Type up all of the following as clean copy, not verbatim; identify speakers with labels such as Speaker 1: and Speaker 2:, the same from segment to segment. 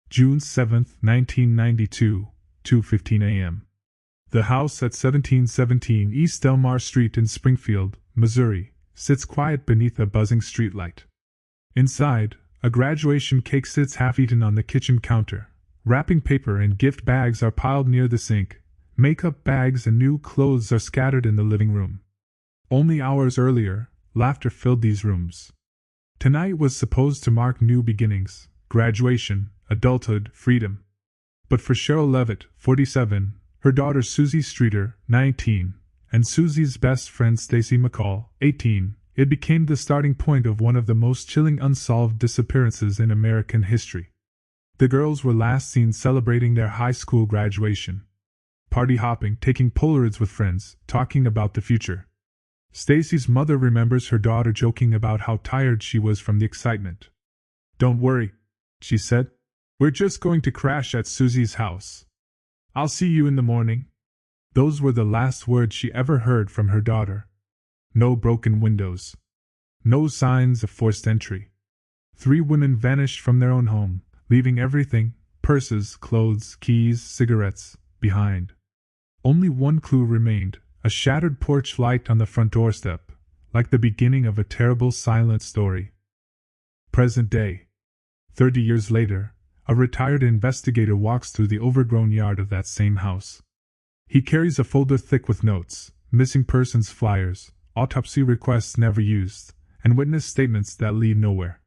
Speaker 1: June 7, 1992, 2:15 a.m. The house at 1717 East Delmar Street in Springfield, Missouri, sits quiet beneath a buzzing streetlight. Inside, a graduation cake sits half-eaten on the kitchen counter. Wrapping paper and gift bags are piled near the sink. Makeup bags and new clothes are scattered in the living room. Only hours earlier, laughter filled these rooms. Tonight was supposed to mark new beginnings, graduation, adulthood, freedom. But for Cheryl Levitt, 47, her daughter Susie Streeter, 19, and Susie's best friend Stacy McCall, 18, it became the starting point of one of the most chilling unsolved disappearances in American history. The girls were last seen celebrating their high school graduation. Party hopping, taking Polaroids with friends, talking about the future. Stacy's mother remembers her daughter joking about how tired she was from the excitement. "Don't worry," she said. "We're just going to crash at Susie's house. I'll see you in the morning." Those were the last words she ever heard from her daughter. No broken windows. No signs of forced entry. 3 women vanished from their own home, leaving everything, purses, clothes, keys, cigarettes, behind. Only one clue remained, a shattered porch light on the front doorstep, like the beginning of a terrible silent story. Present day. 30 years later, a retired investigator walks through the overgrown yard of that same house. He carries a folder thick with notes, missing persons flyers, autopsy requests never used, and witness statements that lead nowhere.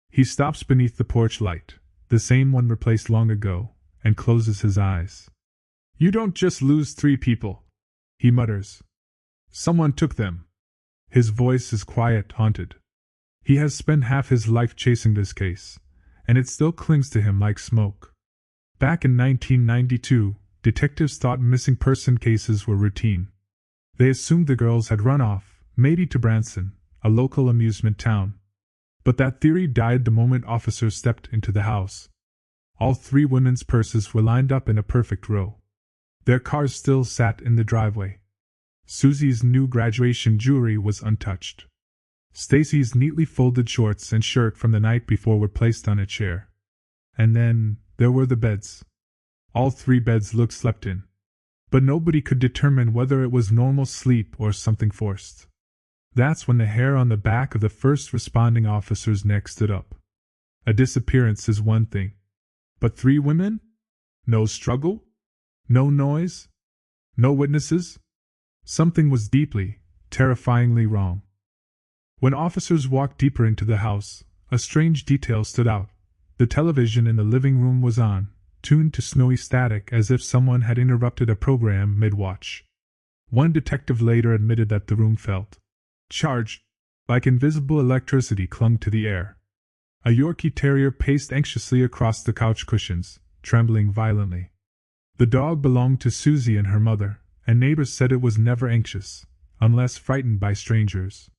Speaker 1: He stops beneath the porch light, the same one replaced long ago, and closes his eyes. "You don't just lose 3 people," he mutters. "Someone took them." His voice is quiet, haunted. He has spent half his life chasing this case, and it still clings to him like smoke. Back in 1992, detectives thought missing person cases were routine. They assumed the girls had run off, maybe to Branson, a local amusement town. But that theory died the moment officers stepped into the house. All 3 women's purses were lined up in a perfect row. Their cars still sat in the driveway. Susie's new graduation jewelry was untouched. Stacy's neatly folded shorts and shirt from the night before were placed on a chair. And then, there were the beds. All 3 beds looked slept in. But nobody could determine whether it was normal sleep or something forced. That's when the hair on the back of the first responding officer's neck stood up. A disappearance is one thing. But 3 women? No struggle? No noise? No witnesses? Something was deeply, terrifyingly wrong. When officers walked deeper into the house, a strange detail stood out. The television in the living room was on, tuned to snowy static as if someone had interrupted a program mid-watch. One detective later admitted that the room felt charged, like invisible electricity clung to the air. A Yorkie Terrier paced anxiously across the couch cushions, trembling violently. The dog belonged to Susie and her mother, and neighbors said it was never anxious, unless frightened by strangers.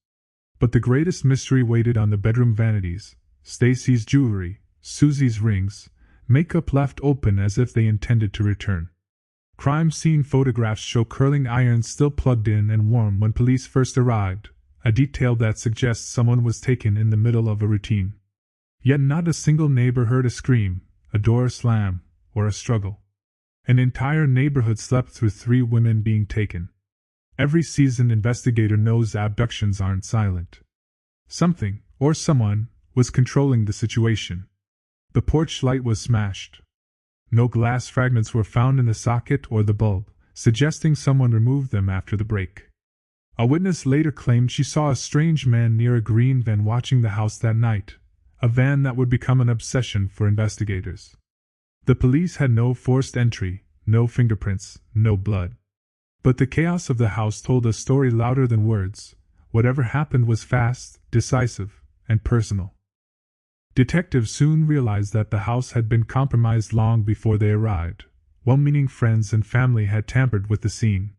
Speaker 1: But the greatest mystery waited on the bedroom vanities: Stacy's jewelry, Susie's rings, makeup left open as if they intended to return. Crime scene photographs show curling irons still plugged in and warm when police first arrived, a detail that suggests someone was taken in the middle of a routine. Yet not a single neighbor heard a scream, a door slam, or a struggle. An entire neighborhood slept through 3 women being taken. Every seasoned investigator knows abductions aren't silent. Something, or someone, was controlling the situation. The porch light was smashed. No glass fragments were found in the socket or the bulb, suggesting someone removed them after the break. A witness later claimed she saw a strange man near a green van watching the house that night, a van that would become an obsession for investigators. The police had no forced entry, no fingerprints, no blood. But the chaos of the house told a story louder than words. Whatever happened was fast, decisive, and personal. Detectives soon realized that the house had been compromised long before they arrived. Well-meaning friends and family had tampered with the scene.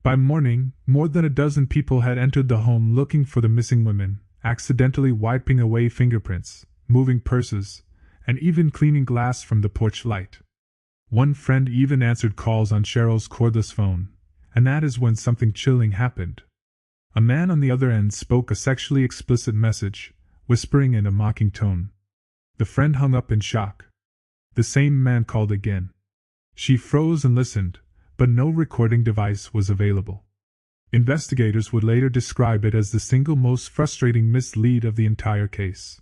Speaker 1: By morning, more than a dozen people had entered the home looking for the missing women, accidentally wiping away fingerprints, moving purses, and even cleaning glass from the porch light. One friend even answered calls on Cheryl's cordless phone, and that is when something chilling happened. A man on the other end spoke a sexually explicit message, whispering in a mocking tone. The friend hung up in shock. The same man called again. She froze and listened, but no recording device was available. Investigators would later describe it as the single most frustrating mislead of the entire case.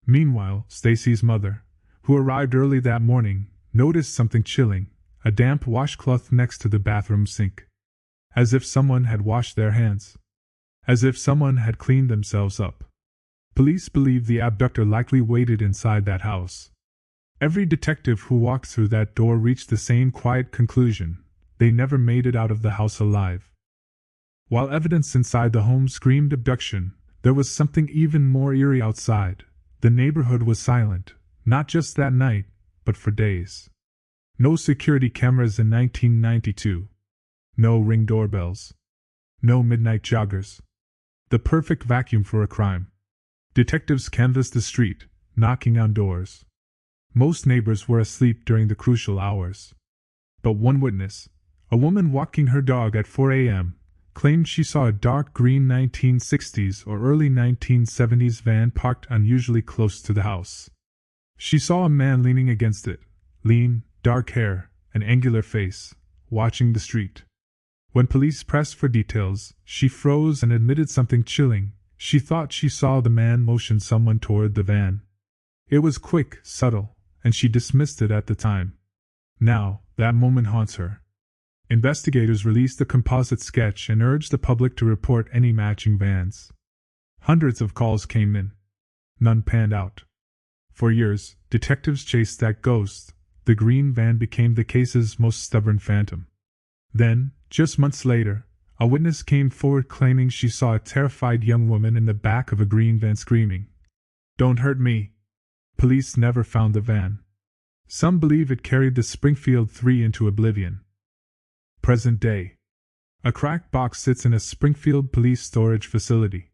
Speaker 1: Meanwhile, Stacy's mother, who arrived early that morning, noticed something chilling: a damp washcloth next to the bathroom sink. As if someone had washed their hands. As if someone had cleaned themselves up. Police believe the abductor likely waited inside that house. Every detective who walked through that door reached the same quiet conclusion: they never made it out of the house alive. While evidence inside the home screamed abduction, there was something even more eerie outside. The neighborhood was silent, not just that night, but for days. No security cameras in 1992. No Ring doorbells. No midnight joggers. The perfect vacuum for a crime. Detectives canvassed the street, knocking on doors. Most neighbors were asleep during the crucial hours. But one witness, a woman walking her dog at 4 a.m., claimed she saw a dark green 1960s or early 1970s van parked unusually close to the house. She saw a man leaning against it, lean, dark hair, an angular face, watching the street. When police pressed for details, she froze and admitted something chilling. She thought she saw the man motion someone toward the van. It was quick, subtle, and she dismissed it at the time. Now, that moment haunts her. Investigators released a composite sketch and urged the public to report any matching vans. Hundreds of calls came in. None panned out. For years, detectives chased that ghost. The green van became the case's most stubborn phantom. Then, just months later, a witness came forward claiming she saw a terrified young woman in the back of a green van screaming, "Don't hurt me!" Police never found the van. Some believe it carried the Springfield Three into oblivion. Present day. A cracked box sits in a Springfield police storage facility.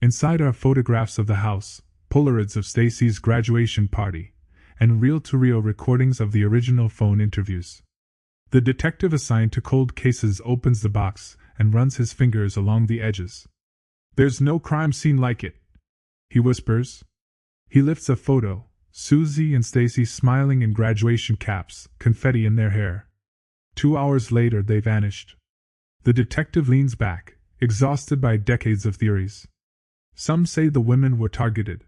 Speaker 1: Inside are photographs of the house, Polaroids of Stacy's graduation party, and reel-to-reel recordings of the original phone interviews. The detective assigned to cold cases opens the box and runs his fingers along the edges. "There's no crime scene like it," he whispers. He lifts a photo, Susie and Stacy smiling in graduation caps, confetti in their hair. 2 hours later they vanished. The detective leans back, exhausted by decades of theories. Some say the women were targeted.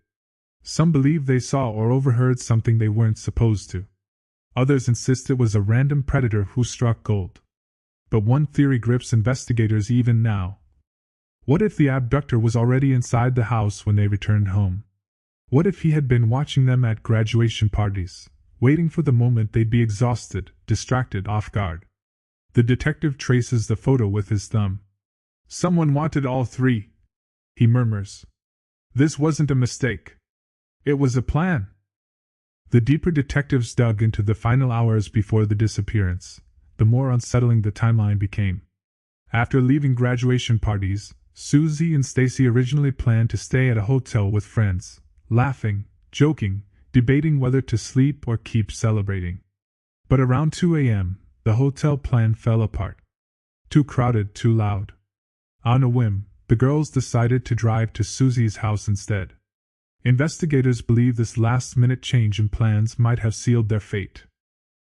Speaker 1: Some believe they saw or overheard something they weren't supposed to. Others insist it was a random predator who struck gold. But one theory grips investigators even now. What if the abductor was already inside the house when they returned home? What if he had been watching them at graduation parties, waiting for the moment they'd be exhausted, distracted, off guard? The detective traces the photo with his thumb. "Someone wanted all three," he murmurs. "This wasn't a mistake. It was a plan." The deeper detectives dug into the final hours before the disappearance, the more unsettling the timeline became. After leaving graduation parties, Susie and Stacy originally planned to stay at a hotel with friends, laughing, joking, debating whether to sleep or keep celebrating. But around 2 a.m., the hotel plan fell apart. Too crowded, too loud. On a whim, the girls decided to drive to Susie's house instead. Investigators believe this last-minute change in plans might have sealed their fate.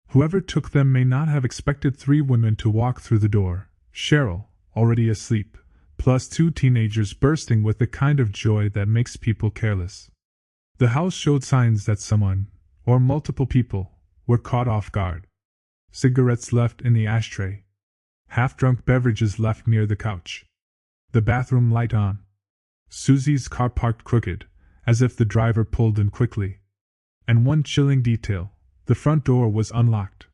Speaker 1: Whoever took them may not have expected 3 women to walk through the door, Cheryl, already asleep, plus 2 teenagers bursting with the kind of joy that makes people careless. The house showed signs that someone, or multiple people, were caught off guard. Cigarettes left in the ashtray. Half-drunk beverages left near the couch. The bathroom light on. Susie's car parked crooked, as if the driver pulled in quickly. And one chilling detail, the front door was unlocked.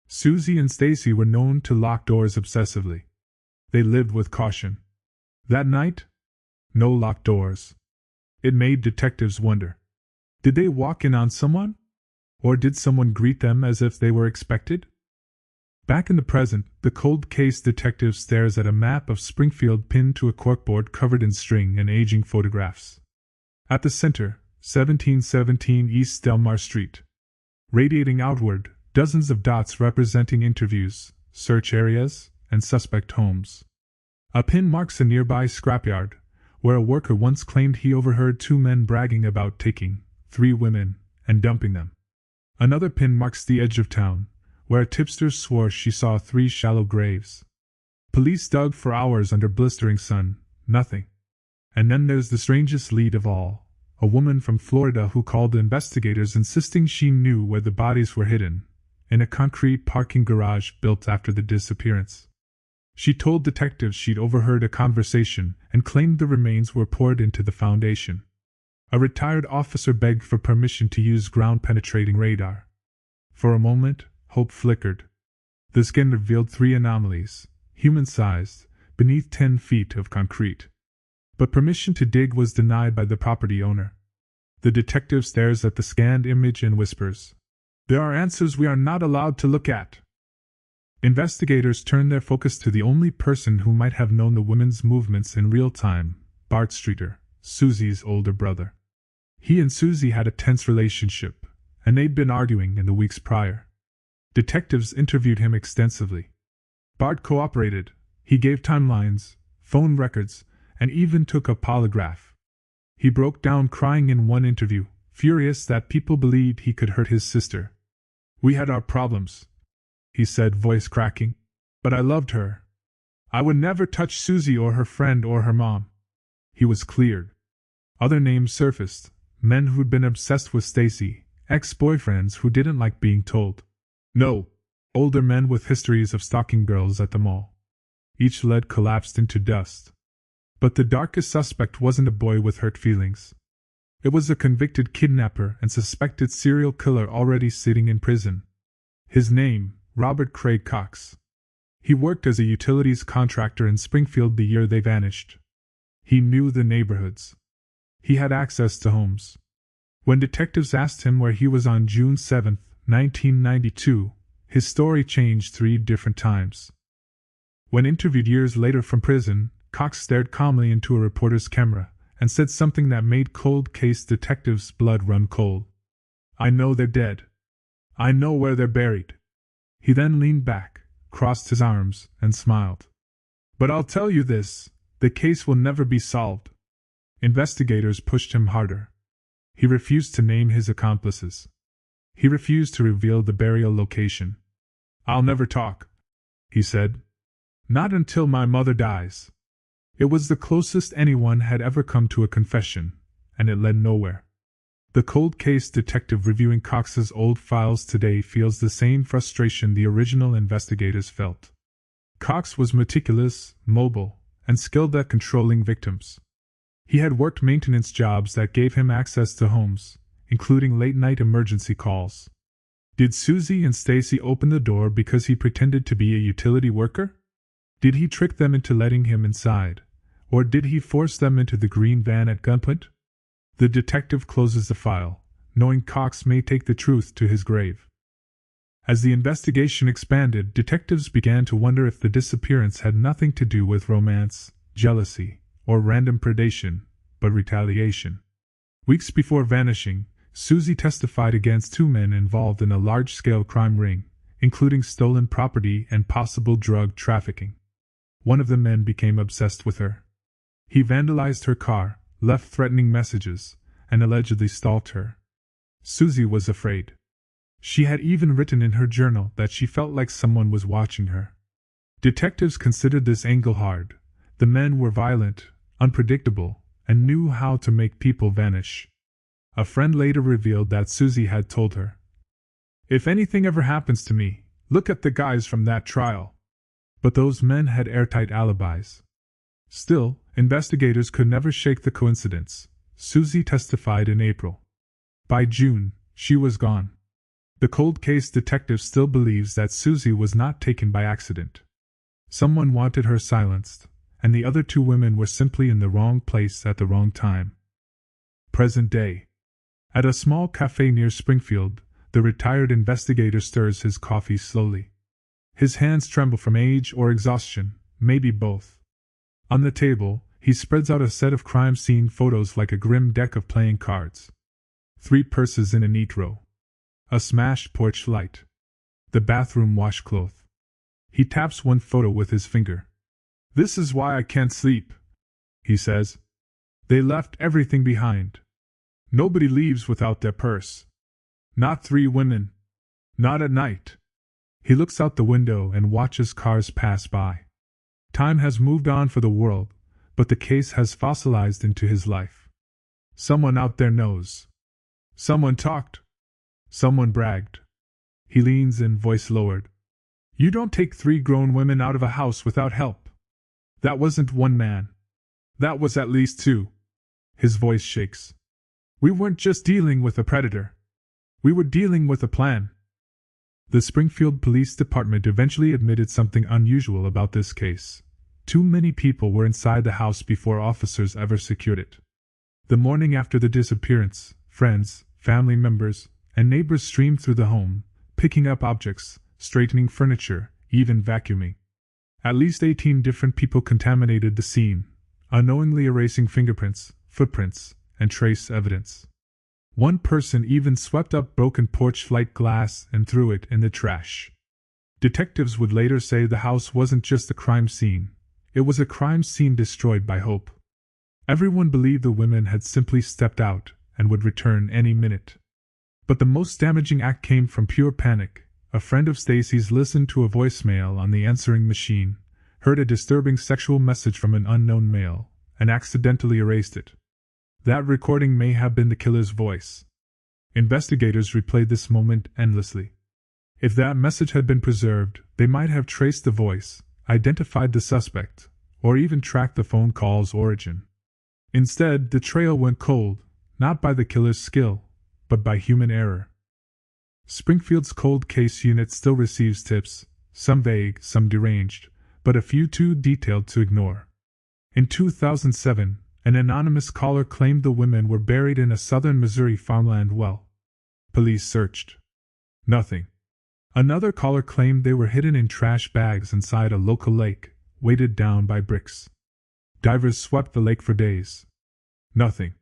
Speaker 1: Susie and Stacy were known to lock doors obsessively. They lived with caution. That night? No locked doors. It made detectives wonder. Did they walk in on someone? Or did someone greet them as if they were expected? Back in the present, the cold case detective stares at a map of Springfield pinned to a corkboard covered in string and aging photographs. At the center, 1717 East Delmar Street. Radiating outward, dozens of dots representing interviews, search areas, and suspect homes. A pin marks a nearby scrapyard, where a worker once claimed he overheard 2 men bragging about taking 3 women and dumping them. Another pin marks the edge of town, where a tipster swore she saw 3 shallow graves. Police dug for hours under blistering sun, nothing. And then there's the strangest lead of all, a woman from Florida who called the investigators insisting she knew where the bodies were hidden, in a concrete parking garage built after the disappearance. She told detectives she'd overheard a conversation and claimed the remains were poured into the foundation. A retired officer begged for permission to use ground-penetrating radar. For a moment, hope flickered. The scan revealed 3 anomalies, human-sized, beneath 10 feet of concrete. But permission to dig was denied by the property owner. The detective stares at the scanned image and whispers, "There are answers we are not allowed to look at." Investigators turn their focus to the only person who might have known the women's movements in real time, Bart Streeter, Susie's older brother. He and Susie had a tense relationship, and they'd been arguing in the weeks prior. Detectives interviewed him extensively. Bart cooperated. He gave timelines, phone records, and even took a polygraph. He broke down crying in one interview, furious that people believed he could hurt his sister. "We had our problems," he said, voice cracking, "but I loved her. I would never touch Susie or her friend or her mom." He was cleared. Other names surfaced, men who'd been obsessed with Stacy, ex-boyfriends who didn't like being told no, older men with histories of stalking girls at the mall. Each lead collapsed into dust. But the darkest suspect wasn't a boy with hurt feelings. It was a convicted kidnapper and suspected serial killer already sitting in prison. His name, Robert Craig Cox. He worked as a utilities contractor in Springfield the year they vanished. He knew the neighborhoods. He had access to homes. When detectives asked him where he was on June 7, 1992, his story changed 3 different times. When interviewed years later from prison, Cox stared calmly into a reporter's camera and said something that made cold case detectives' blood run cold. "I know they're dead. I know where they're buried." He then leaned back, crossed his arms, and smiled. "But I'll tell you this, the case will never be solved." Investigators pushed him harder. He refused to name his accomplices. He refused to reveal the burial location. "I'll never talk," he said. "Not until my mother dies." It was the closest anyone had ever come to a confession, and it led nowhere. The cold case detective reviewing Cox's old files today feels the same frustration the original investigators felt. Cox was meticulous, mobile, and skilled at controlling victims. He had worked maintenance jobs that gave him access to homes, including late-night emergency calls. Did Susie and Stacy open the door because he pretended to be a utility worker? Did he trick them into letting him inside, or did he force them into the green van at gunpoint? The detective closes the file, knowing Cox may take the truth to his grave. As the investigation expanded, detectives began to wonder if the disappearance had nothing to do with romance, jealousy, or random predation, but retaliation. Weeks before vanishing, Susie testified against 2 men involved in a large-scale crime ring, including stolen property and possible drug trafficking. One of the men became obsessed with her. He vandalized her car, left threatening messages, and allegedly stalked her. Susie was afraid. She had even written in her journal that she felt like someone was watching her. Detectives considered this angle hard. The men were violent, unpredictable, and knew how to make people vanish. A friend later revealed that Susie had told her, "If anything ever happens to me, look at the guys from that trial." But those men had airtight alibis. Still, investigators could never shake the coincidence. Susie testified in April. By June, she was gone. The cold case detective still believes that Susie was not taken by accident. Someone wanted her silenced, and the other 2 women were simply in the wrong place at the wrong time. Present day. At a small cafe near Springfield, the retired investigator stirs his coffee slowly. His hands tremble from age or exhaustion, maybe both. On the table, he spreads out a set of crime scene photos like a grim deck of playing cards. 3 purses in a neat row. A smashed porch light. The bathroom washcloth. He taps one photo with his finger. "This is why I can't sleep," he says. "They left everything behind. Nobody leaves without their purse. Not 3 women. Not at night. He looks out the window and watches cars pass by. Time has moved on for the world, but the case has fossilized into his life. Someone out there knows. Someone talked. Someone bragged. He leans in, voice lowered. You don't take 3 grown women out of a house without help. That wasn't one man. That was at least 2. His voice shakes. We weren't just dealing with a predator. We were dealing with a plan. The Springfield Police Department eventually admitted something unusual about this case. Too many people were inside the house before officers ever secured it. The morning after the disappearance, friends, family members, and neighbors streamed through the home, picking up objects, straightening furniture, even vacuuming. At least 18 different people contaminated the scene, unknowingly erasing fingerprints, footprints, and trace evidence. One person even swept up broken porch light glass and threw it in the trash. Detectives would later say the house wasn't just a crime scene, it was a crime scene destroyed by hope. Everyone believed the women had simply stepped out and would return any minute. But the most damaging act came from pure panic. A friend of Stacy's listened to a voicemail on the answering machine, heard a disturbing sexual message from an unknown male, and accidentally erased it. That recording may have been the killer's voice. Investigators replayed this moment endlessly. If that message had been preserved, they might have traced the voice, identified the suspect, or even tracked the phone call's origin. Instead, the trail went cold, not by the killer's skill, but by human error. Springfield's cold case unit still receives tips, some vague, some deranged, but a few too detailed to ignore. In 2007, an anonymous caller claimed the women were buried in a southern Missouri farmland well. Police searched. Nothing. Another caller claimed they were hidden in trash bags inside a local lake, weighted down by bricks. Divers swept the lake for days. Nothing.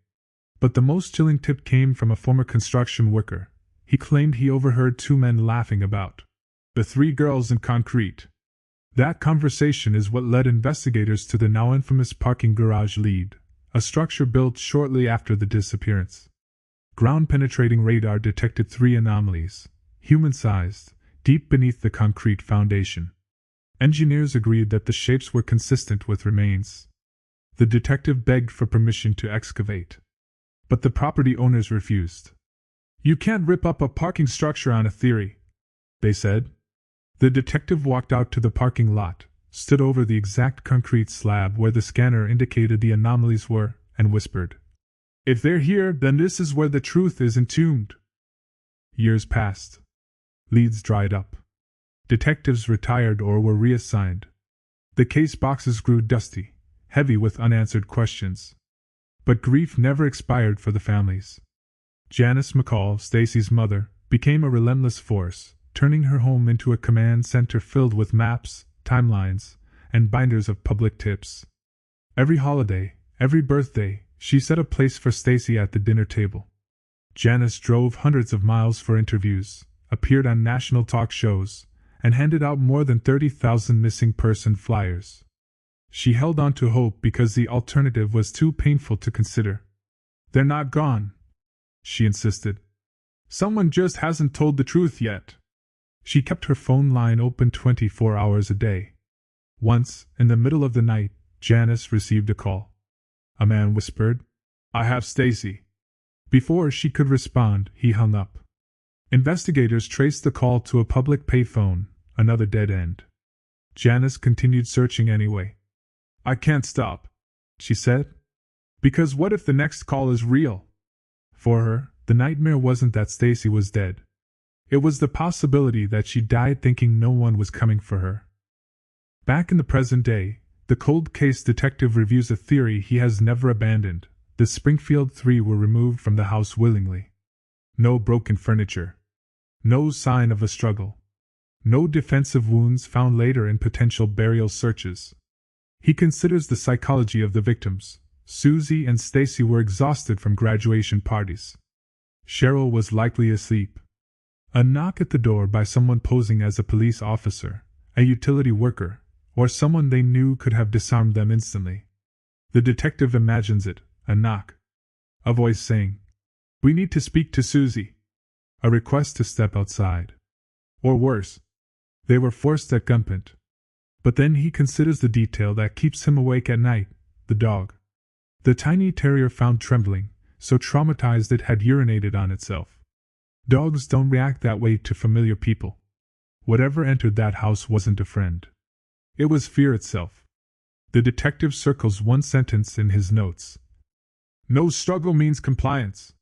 Speaker 1: But the most chilling tip came from a former construction worker. He claimed he overheard 2 men laughing about the 3 girls in concrete. That conversation is what led investigators to the now infamous parking garage lead, a structure built shortly after the disappearance. Ground-penetrating radar detected 3 anomalies, human-sized, deep beneath the concrete foundation. Engineers agreed that the shapes were consistent with remains. The detective begged for permission to excavate. But the property owners refused. You can't rip up a parking structure on a theory, they said. The detective walked out to the parking lot, stood over the exact concrete slab where the scanner indicated the anomalies were, and whispered, If they're here, then this is where the truth is entombed. Years passed. Leads dried up. Detectives retired or were reassigned. The case boxes grew dusty, heavy with unanswered questions. But grief never expired for the families. Janice McCall, Stacy's mother, became a relentless force, turning her home into a command center filled with maps, timelines, and binders of public tips. Every holiday, every birthday, she set a place for Stacy at the dinner table. Janice drove hundreds of miles for interviews, appeared on national talk shows, and handed out more than 30,000 missing person flyers. She held on to hope because the alternative was too painful to consider. They're not gone, she insisted. Someone just hasn't told the truth yet. She kept her phone line open 24 hours a day. Once, in the middle of the night, Janice received a call. A man whispered, I have Stacy. Before she could respond, he hung up. Investigators traced the call to a public payphone, another dead end. Janice continued searching anyway. I can't stop, she said. Because what if the next call is real? For her, the nightmare wasn't that Stacy was dead. It was the possibility that she died thinking no one was coming for her. Back in the present day, the cold case detective reviews a theory he has never abandoned. The Springfield Three were removed from the house willingly. No broken furniture. No sign of a struggle. No defensive wounds found later in potential burial searches. He considers the psychology of the victims. Susie and Stacy were exhausted from graduation parties. Cheryl was likely asleep. A knock at the door by someone posing as a police officer, a utility worker, or someone they knew could have disarmed them instantly. The detective imagines it, a knock. A voice saying, We need to speak to Susie. a request to step outside. Or worse, they were forced at gunpoint. But then he considers the detail that keeps him awake at night, the dog. The tiny terrier found trembling, so traumatized it had urinated on itself. Dogs don't react that way to familiar people. Whatever entered that house wasn't a friend. It was fear itself. The detective circles one sentence in his notes. No struggle means compliance.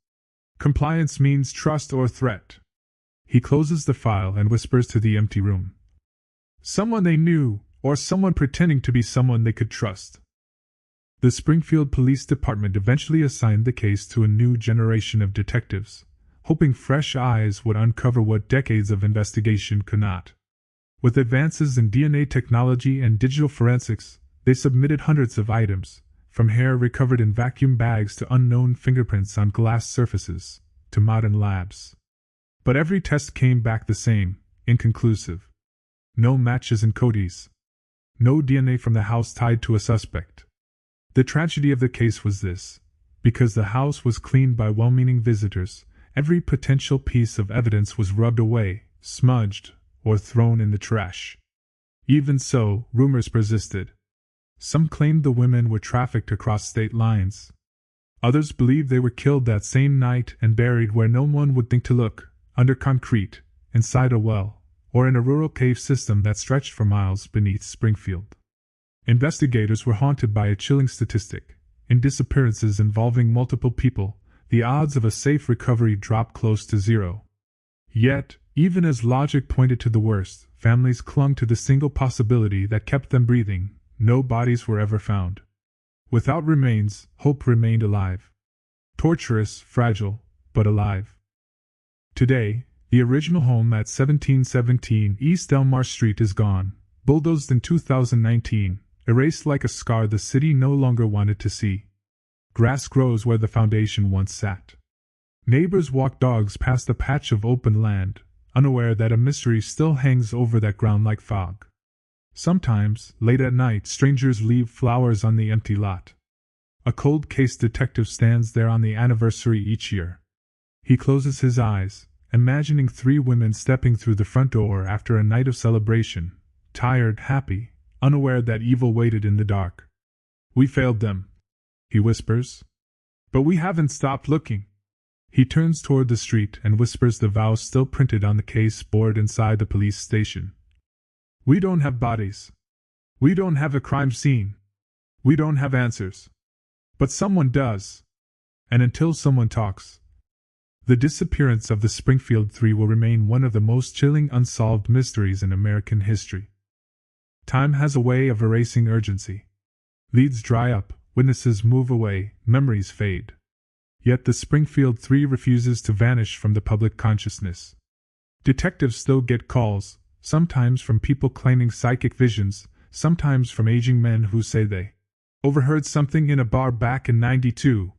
Speaker 1: Compliance means trust or threat. He closes the file and whispers to the empty room. Someone they knew, or someone pretending to be someone they could trust. The Springfield Police Department eventually assigned the case to a new generation of detectives, hoping fresh eyes would uncover what decades of investigation could not. With advances in DNA technology and digital forensics, they submitted hundreds of items, from hair recovered in vacuum bags to unknown fingerprints on glass surfaces, to modern labs. But every test came back the same, inconclusive. No matches in Cody's. No DNA from the house tied to a suspect. The tragedy of the case was this: because the house was cleaned by well-meaning visitors, every potential piece of evidence was rubbed away, smudged, or thrown in the trash. Even so, rumors persisted. Some claimed the women were trafficked across state lines. Others believed they were killed that same night and buried where no one would think to look, under concrete, inside a well, or in a rural cave system that stretched for miles beneath Springfield. Investigators were haunted by a chilling statistic. In disappearances involving multiple people, the odds of a safe recovery dropped close to zero. Yet, even as logic pointed to the worst, families clung to the single possibility that kept them breathing: no bodies were ever found. Without remains, hope remained alive. Torturous, fragile, but alive. Today, the original home at 1717 East Delmar Street is gone, bulldozed in 2019, erased like a scar the city no longer wanted to see. Grass grows where the foundation once sat. Neighbors walk dogs past a patch of open land, unaware that a mystery still hangs over that ground like fog. Sometimes, late at night, strangers leave flowers on the empty lot. A cold case detective stands there on the anniversary each year. He closes his eyes, imagining 3 women stepping through the front door after a night of celebration, tired, happy, unaware that evil waited in the dark. We failed them, he whispers. But we haven't stopped looking. He turns toward the street and whispers the vows still printed on the case board inside the police station. We don't have bodies. We don't have a crime scene. We don't have answers. But someone does. And until someone talks, the disappearance of the Springfield Three will remain one of the most chilling unsolved mysteries in American history. Time has a way of erasing urgency. Leads dry up, witnesses move away, memories fade. Yet the Springfield Three refuses to vanish from the public consciousness. Detectives still get calls, sometimes from people claiming psychic visions, sometimes from aging men who say they overheard something in a bar back in '92,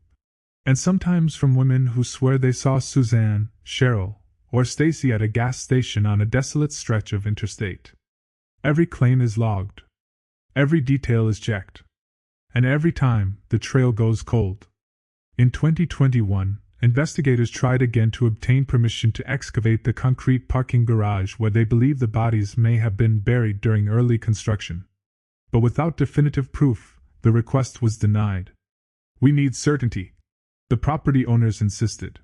Speaker 1: and sometimes from women who swear they saw Suzanne, Cheryl, or Stacy at a gas station on a desolate stretch of interstate. Every claim is logged. Every detail is checked. And every time, the trail goes cold. In 2021, investigators tried again to obtain permission to excavate the concrete parking garage where they believe the bodies may have been buried during early construction. But without definitive proof, the request was denied. We need certainty, the property owners insisted.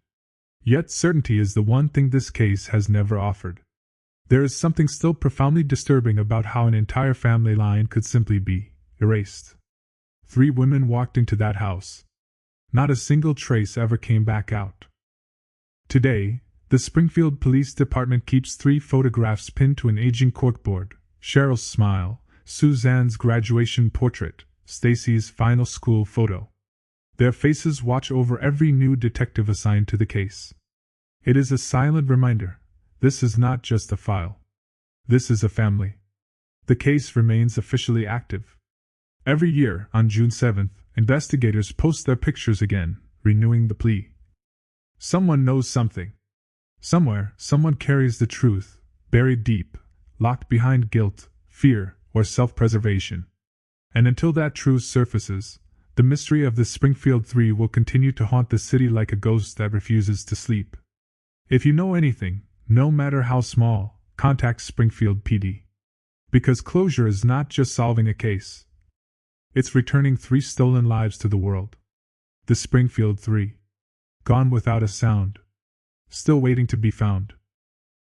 Speaker 1: Yet certainty is the one thing this case has never offered. There is something still profoundly disturbing about how an entire family line could simply be erased. 3 women walked into that house. Not a single trace ever came back out. Today, the Springfield Police Department keeps 3 photographs pinned to an aging corkboard: Cheryl's smile, Suzanne's graduation portrait, Stacy's final school photo. Their faces watch over every new detective assigned to the case. It is a silent reminder: this is not just a file. This is a family. The case remains officially active. Every year, on June 7th, investigators post their pictures again, renewing the plea. Someone knows something. Somewhere, someone carries the truth, buried deep, locked behind guilt, fear, or self-preservation. And until that truth surfaces, the mystery of the Springfield Three will continue to haunt the city like a ghost that refuses to sleep. If you know anything, no matter how small, contact Springfield PD. Because closure is not just solving a case. It's returning 3 stolen lives to the world. The Springfield Three. Gone without a sound. Still waiting to be found.